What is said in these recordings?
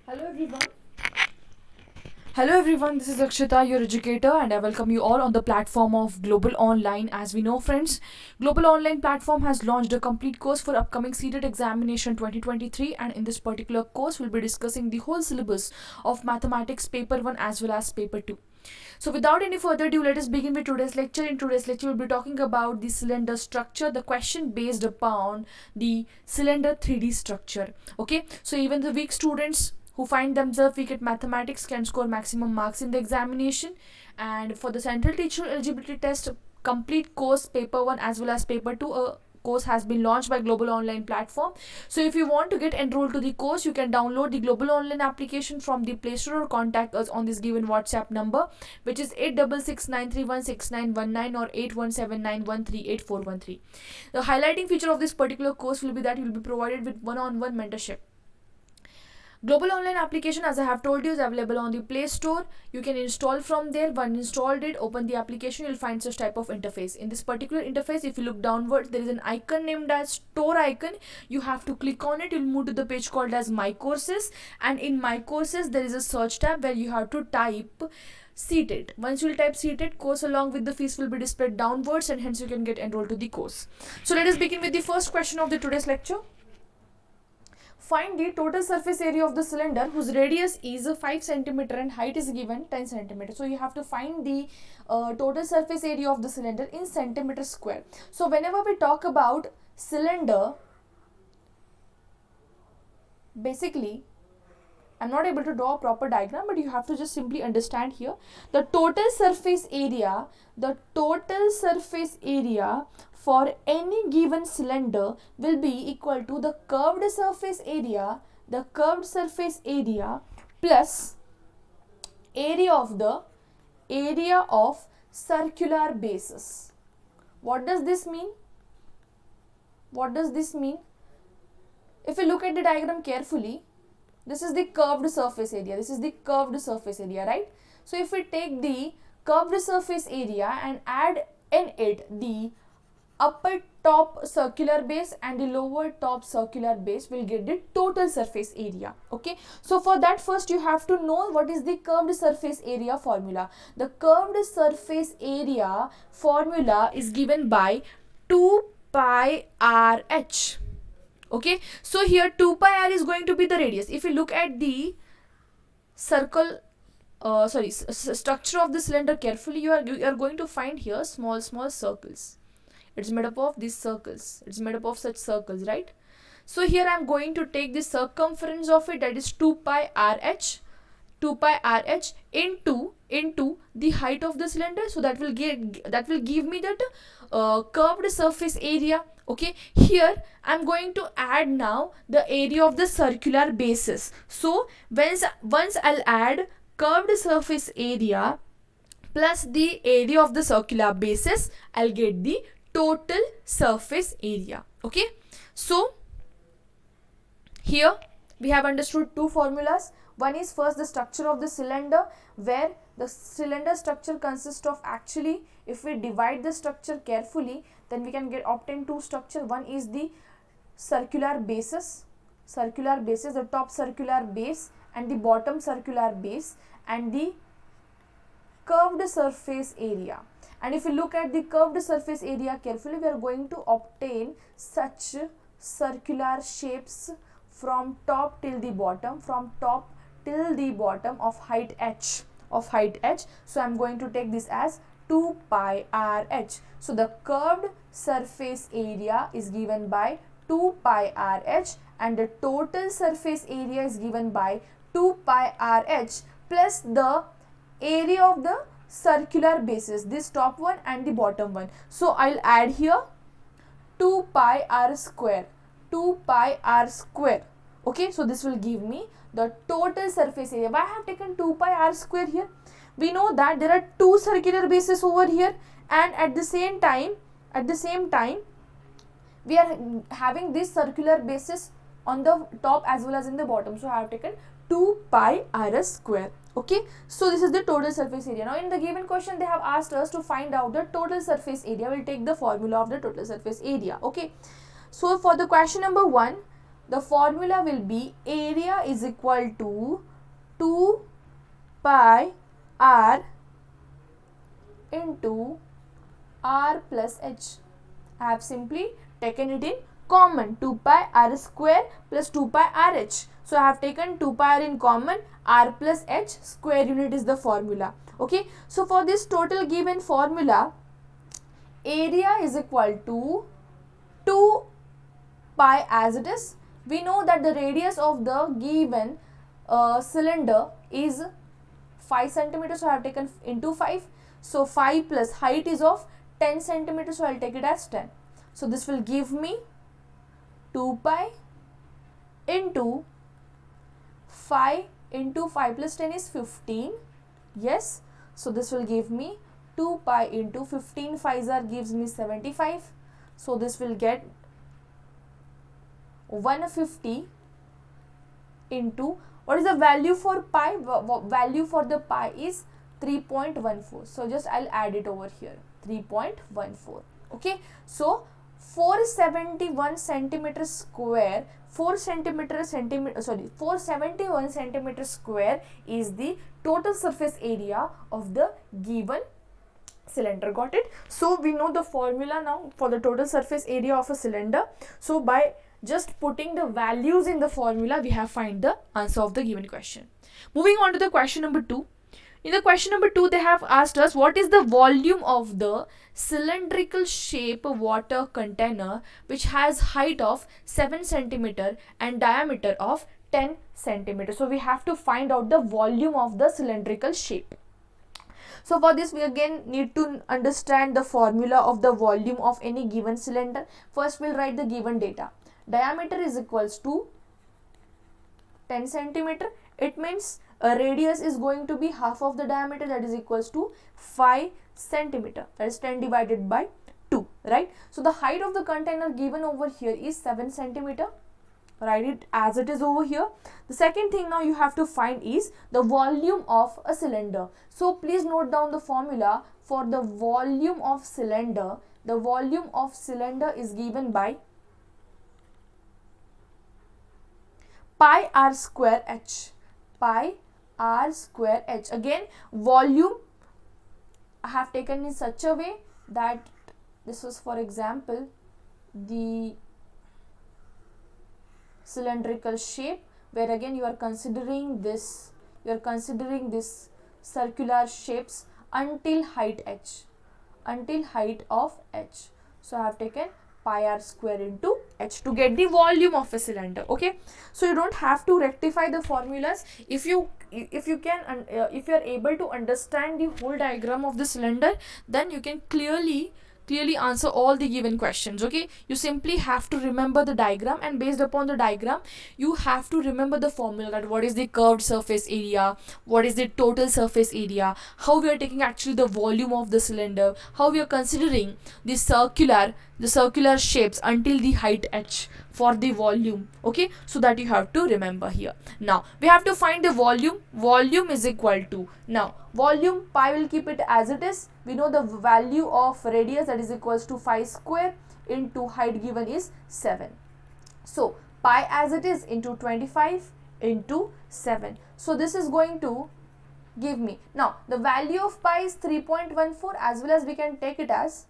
Hello everyone. Hello everyone, this is Akshita, your educator, and I welcome you all on the platform of Global Online. As we know, friends, Global Online platform has launched a complete course for upcoming CTET examination 2023, and in this particular course, we'll be discussing the whole syllabus of mathematics paper 1 as well as paper 2. So without any further ado, let us begin with today's lecture. In today's lecture, we'll be talking about the cylinder structure, the question based upon the cylinder 3D structure. Okay, so even the weak students who find themselves weak at mathematics can score maximum marks in the examination. And for the central teacher eligibility test, complete course paper 1 as well as paper 2, course has been launched by Global Online platform. So if you want to get enrolled to the course, you can download the Global Online application from the Play Store or contact us on this given WhatsApp number, which is 8669316919 or 8179138413. The highlighting feature of this particular course will be that you will be provided with one-on-one mentorship. Global Online application, as I have told you, is available on the Play Store. You can install from there. Once installed it, open the application, you'll find such type of interface. In this particular interface, if you look downwards, there is an icon named as Store icon. You have to click on it. You'll move to the page called as My Courses, and in My Courses, there is a search tab where you have to type CTET. Once you will type CTET, course along with the fees will be displayed downwards, and hence you can get enrolled to the course. So let us begin with the first question of the today's lecture. Find the total surface area of the cylinder whose radius is 5 cm and height is given 10 cm. So you have to find the total surface area of the cylinder in centimeter square. So whenever we talk about cylinder, basically, I'm not able to draw a proper diagram, but you have to just simply understand here. The total surface area for any given cylinder will be equal to the curved surface area plus area of circular bases. What does this mean? If you look at the diagram carefully, this is the curved surface area. Right? So if we take the curved surface area and add in it the upper top circular base and the lower top circular base, will get the total surface area. Okay, so for that, first you have to know what is the curved surface area formula. The curved surface area formula is given by 2 pi RH. Okay, so here 2 pi r is going to be the radius. If you look at the structure of the cylinder carefully, you are going to find here small circles. It's made up of these circles. It's made up of such circles, right? So here I am going to take the circumference of it, that is 2 pi RH into the height of the cylinder. So that will give me that curved surface area. Okay, here I am going to add now the area of the circular bases. So once I'll add curved surface area plus the area of the circular bases, I'll get the total surface area. Okay, so here we have understood two formulas. One is first the structure of the cylinder, where the cylinder structure consists of, actually if we divide the structure carefully, then we can obtain two structure. One is the circular bases, the top circular base and the bottom circular base, and the curved surface area. And if you look at the curved surface area carefully, we are going to obtain such circular shapes from top till the bottom, of height h. So I am going to take this as 2 pi RH. So the curved surface area is given by 2 pi RH, and the total surface area is given by 2 pi RH plus the area of the circular bases, this top one and the bottom one. So I'll add here 2 pi r square. Okay, so this will give me the total surface area. Why I have taken 2 pi r square here? We know that there are two circular bases over here, and at the same time we are having these circular bases on the top as well as in the bottom. So I have taken 2 pi r square. Okay, so this is the total surface area. Now in the given question, they have asked us to find out the total surface area. We'll take the formula of the total surface area. Okay, so for the question number 1, the formula will be area is equal to 2 pi r into r plus h. I have simply taken it in common, 2 pi r square plus 2 pi rh. So I have taken 2 pi r in common, r plus h square unit is the formula. Okay, so for this total given formula, area is equal to 2 pi as it is. We know that the radius of the given cylinder is 5 centimeters, so I have taken into 5. So 5 plus height is of 10 centimeters, so I will take it as 10. So this will give me 2 pi into 5 into 5 plus 10 is 15. Yes, so this will give me 2 pi into 15 5s are gives me 75. So this will get 150 into, what is the value for pi? Value for the pi is 3.14. So just I'll add it over here, 3.14. Okay, so 471 centimeter square, 471 centimeter square is the total surface area of the given cylinder. Got it? So we know the formula now for the total surface area of a cylinder. So by just putting the values in the formula, we have find the answer of the given question. Moving on to the question number 2. In the question number 2, they have asked us what is the volume of the cylindrical shape water container which has height of 7 centimeter and diameter of 10 centimeter. So we have to find out the volume of the cylindrical shape. So for this, we again need to understand the formula of the volume of any given cylinder. First, we'll write the given data. Diameter is equals to 10 centimeter. It means a radius is going to be half of the diameter, that is equals to 5 centimeter. That is 10 divided by 2, right? So the height of the container given over here is 7 centimeter. Write it as it is over here. The second thing now you have to find is the volume of a cylinder. So please note down the formula for the volume of cylinder. The volume of cylinder is given by pi r square h. Pi r square h. Again, volume I have taken in such a way that this was, for example, the cylindrical shape, where again you are considering this circular shapes until height h, until height of h. So I have taken pi r square into h to get the volume of a cylinder. Okay, so you don't have to rectify the formulas. If you are able to understand the whole diagram of the cylinder, then you can clearly answer all the given questions. Okay, you simply have to remember the diagram, and based upon the diagram you have to remember the formula, that what is the curved surface area, what is the total surface area, how we are taking actually the volume of the cylinder, how we are considering the circular shapes until the height h for the volume. Okay, so that you have to remember here. Now we have to find the volume is equal to, now volume pi will keep it as it is. We know the value of radius, that is equals to 5 square into height given is 7. So pi as it is into 25 into 7. So this is going to give me, now the value of pi is 3.14, as well as we can take it as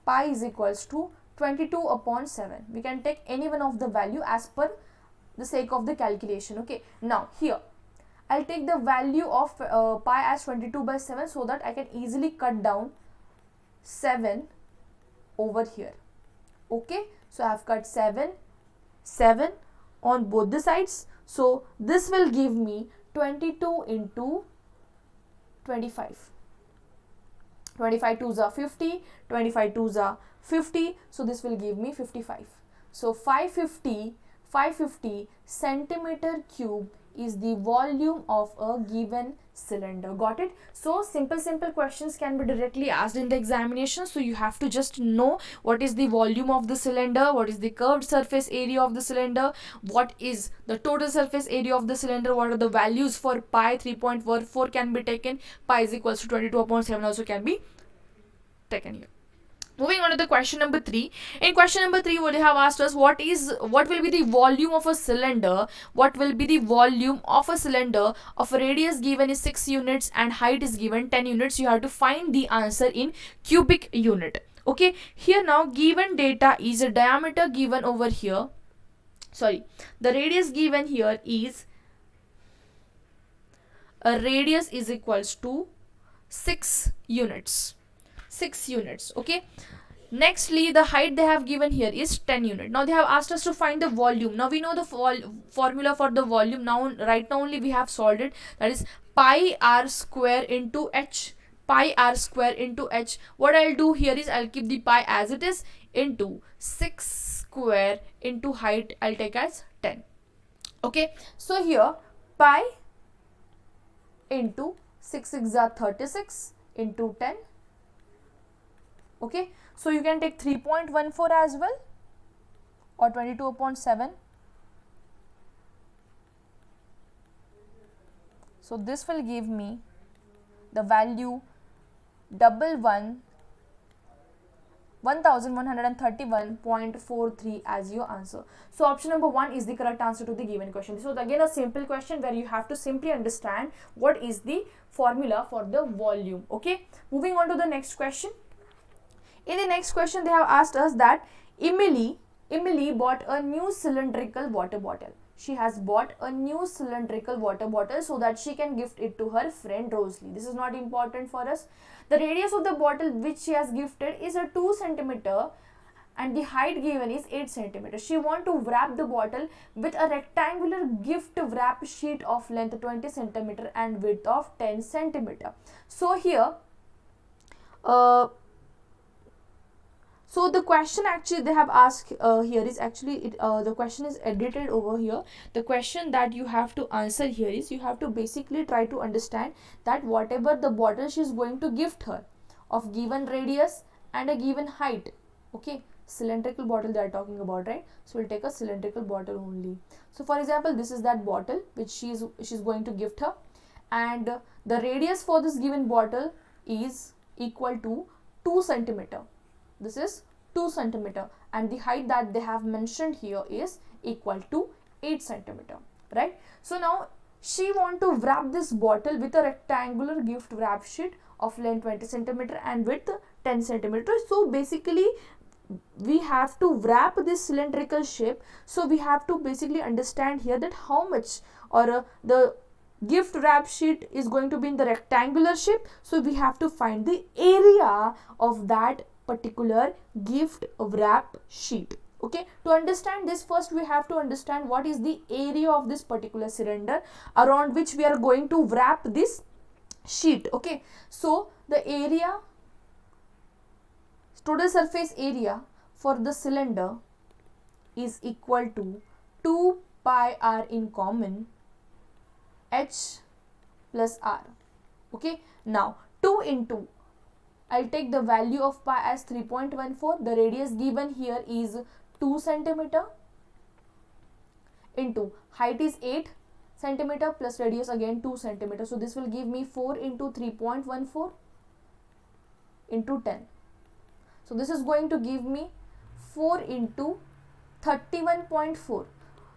pi is equals to 22 upon 7. We can take any one of the value as per the sake of the calculation. Okay, now here I'll take the value of pi as 22 by 7, so that I can easily cut down 7 over here. Okay, so I have cut 7 on both the sides. So this will give me 22 into 25. 25 2s are 50, 25 2s are 50, so this will give me 55. So 550 centimeter cube is the volume of a given cylinder. Got it? So simple questions can be directly asked in the examination. So you have to just know what is the volume of the cylinder, what is the curved surface area of the cylinder, what is the total surface area of the cylinder, what are the values for pi. 3.14 can be taken, pi is equals to 22 upon 7 also can be taken here. Moving on to the question number 3. In question number 3, would have asked us what will be the volume of a cylinder? What will be the volume of a cylinder of a radius given is 6 units and height is given 10 units? You have to find the answer in cubic unit. Okay, here now given data is a diameter given over here. Sorry, the radius given here is a radius is equals to 6 units. 6 units. Okay, nextly the height they have given here is 10 unit. Now they have asked us to find the volume. Now we know the formula for the volume. Now right now only we have solved it, that is pi r square into h. Pi r square into h. What I'll do here is I'll keep the pi as it is into 6 square into height I'll take as 10. Okay, so here pi into 6 6 are 36 into 10. Okay, so you can take 3.14 as well, or 22/7. So this will give me the value 1131.43 as your answer. So option number 1 is the correct answer to the given question. So again a simple question where you have to simply understand what is the formula for the volume. Okay, moving on to the next question. In the next question, they have asked us that Emily bought a new cylindrical water bottle. She has bought a new cylindrical water bottle so that she can gift it to her friend Rosalie. This is not important for us. The radius of the bottle which she has gifted is a 2 centimeter and the height given is 8 centimeters. She wants to wrap the bottle with a rectangular gift wrap sheet of length 20 centimeter and width of 10 centimeter. So here, so the question actually they have asked here is actually the question is edited over here. The question that you have to answer here is you have to basically try to understand that whatever the bottle she is going to gift her of given radius and a given height. Okay, cylindrical bottle they are talking about, right? So we'll take a cylindrical bottle only. So for example, this is that bottle which she's going to gift her, and the radius for this given bottle is equal to 2 centimeter. This is 2 centimeter and the height that they have mentioned here is equal to 8 centimeter, right? So now she want to wrap this bottle with a rectangular gift wrap sheet of length 20 centimeter and width 10 centimeter. So basically we have to wrap this cylindrical shape. So we have to basically understand here that how much or the gift wrap sheet is going to be in the rectangular shape. So we have to find the area of that particular gift wrap sheet. Okay, to understand this, first we have to understand what is the area of this particular cylinder around which we are going to wrap this sheet. Okay, so the area, total surface area for the cylinder is equal to 2 pi r in common h plus r. Okay, now 2 into, I'll take the value of pi as 3.14. The radius given here is 2 centimeter into height is 8 centimeter plus radius again 2 centimeter. So this will give me 4 into 3.14 into 10. So this is going to give me 4 into 31.4.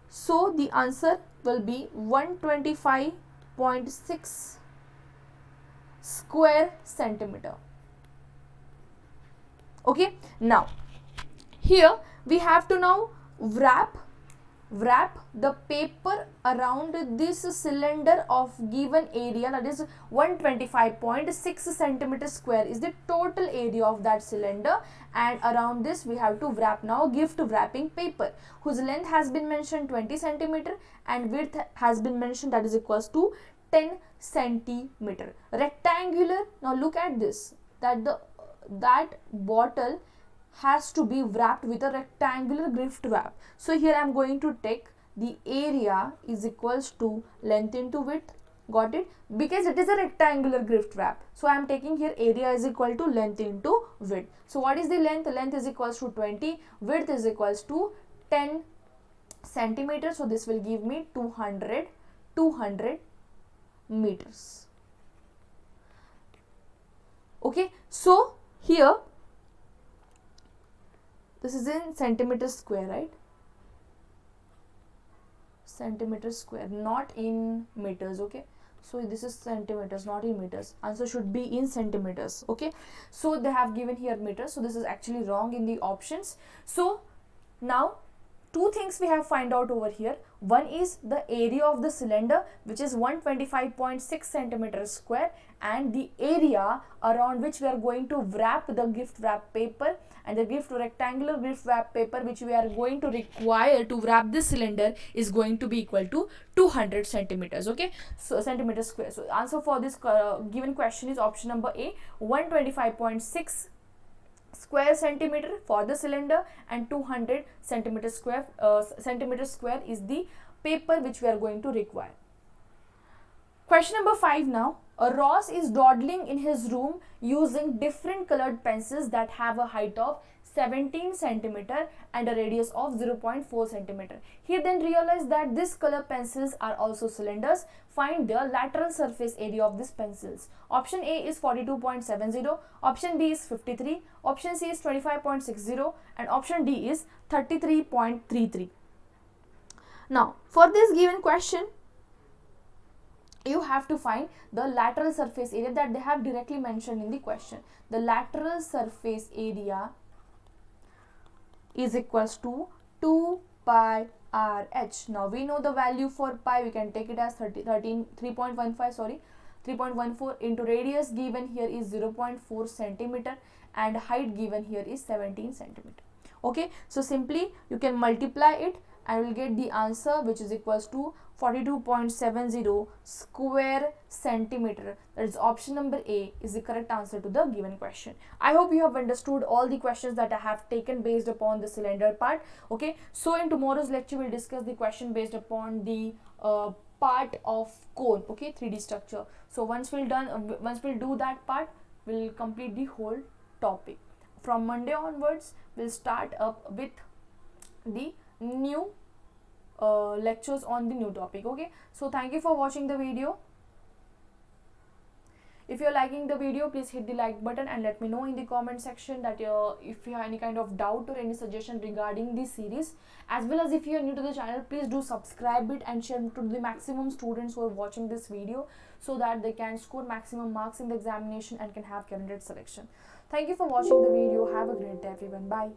So the answer will be 125.6 square centimeter. Okay, now here we have to now wrap the paper around this cylinder of given area, that is 125.6 centimeter square is the total area of that cylinder, and around this we have to wrap now gift wrapping paper whose length has been mentioned 20 centimeter and width has been mentioned, that is equals to 10 centimeter. Rectangular, now look at this, that bottle has to be wrapped with a rectangular gift wrap. So here I am going to take the area is equals to length into width. Got it? Because it is a rectangular gift wrap. So I am taking here area is equal to length into width. So what is the length? Length is equals to 20. Width is equals to 10 centimeters. So this will give me 200 meters. Okay. So here This is in centimeter square, right? Centimeter square, not in meters. Okay, so this is centimeters, not in meters. Answer should be in centimeters. Okay, so they have given here meters, so this is actually wrong in the options. So now two things we have find out over here. One is the area of the cylinder, which is 125.6 centimeters square, and the area around which we are going to wrap the gift wrap paper, and the rectangular gift wrap paper which we are going to require to wrap this cylinder is going to be equal to 200 centimeters. Okay, so centimeter square. So answer for this given question is option number A, 125.6 square centimeter for the cylinder, and 200 centimeter square is the paper which we are going to require. Question number 5 now. Ross is dawdling in his room using different colored pencils that have a height of 17 centimeter and a radius of 0.4 centimeter. He then realized that these color pencils are also cylinders. Find the lateral surface area of these pencils. Option A is 42.70, option B is 53, option C is 25.60, and option D is 33.33. Now, for this given question, you have to find the lateral surface area that they have directly mentioned in the question. The lateral surface area is equals to 2 pi RH. Now we know the value for pi, we can take it as 3.14 into radius given here is 0.4 centimeter and height given here is 17 centimeter. Okay, so simply you can multiply it and will get the answer, which is equals to 42.70 square centimeter. That is option number A is the correct answer to the given question. I hope you have understood all the questions that I have taken based upon the cylinder part. Okay, so in tomorrow's lecture we'll discuss the question based upon the part of cone. Okay, 3D structure. So once we'll do that part, we'll complete the whole topic. From Monday onwards, we'll start up with the new lectures on the new topic. Okay, so thank you for watching the video. If you're liking the video, please hit the like button and let me know in the comment section that if you have any kind of doubt or any suggestion regarding this series, as well as if you are new to the channel, please do subscribe it and share to the maximum students who are watching this video, so that they can score maximum marks in the examination and can have candidate selection. Thank you for watching the video. Have a great day everyone. Bye.